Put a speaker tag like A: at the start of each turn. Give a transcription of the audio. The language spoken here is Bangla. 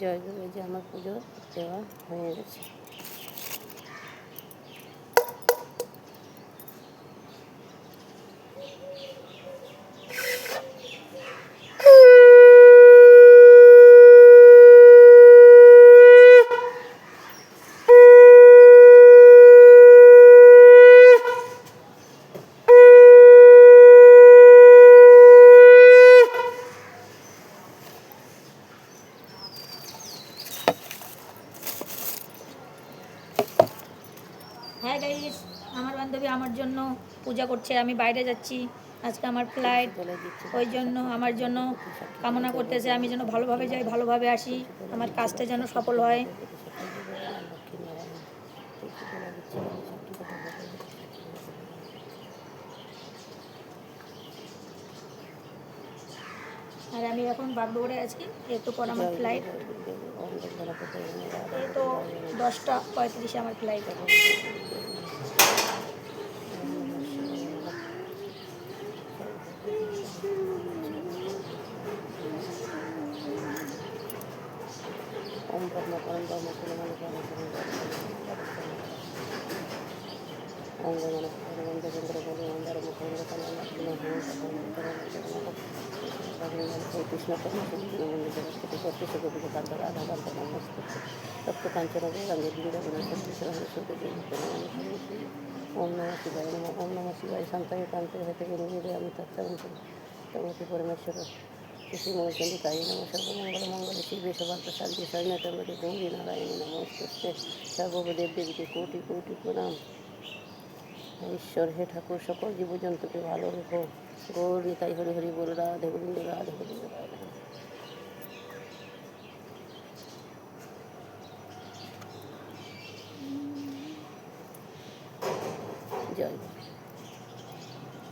A: জয়গুরু, যে আমার পুজো দেওয়া হয়ে গেছে।
B: হ্যাঁ গাইস, আমার বান্ধবী আমার জন্য পূজা করছে। আমি বাইরে যাচ্ছি, আজকে আমার ফ্লাইট, ওই জন্য আমার জন্য কামনা করতেছে আমি যেন ভালোভাবে যাই, ভালোভাবে আসি, আমার কাজটা যেন সফল হয়। আর আমি এখন বাগডোগরায় আছি, একটু পর আমার ফ্লাইট। এই তো 10টা 35-এ আমার ফ্লাইট।
A: ওম ব্রহ্মকরণ ব্রহ্মকুলমালি কৃষ্ণ তপ্ত কাঞ্চন গঙ্গে বৃন্দাবন ওম নম শিবায় নম। ওম নম শিবায় শান্তায় কান্তায় হতে গুরুগুরু আমি তত্ত্বমতি পরমেশ্বর শ্রী মৌচন্দিকায় নম। সর্বমঙ্গল মঙ্গলে শিবে সর্বার্থ সাধ্যে শরণ্যত্রম্বকে গৌরী নারায়ণী নমস্তুতে। সর্বদেব দেবীকে কোটি কোটি প্রণাম। ঈশ্বর, হে ঠাকুর, সকল জীবজন্তুকে ভালো রেখো। গৌর নিতাই হরি হরি বল, রাধে গোবিন্দ রাধে গোবিন্দ রাধে। জয় গুরু।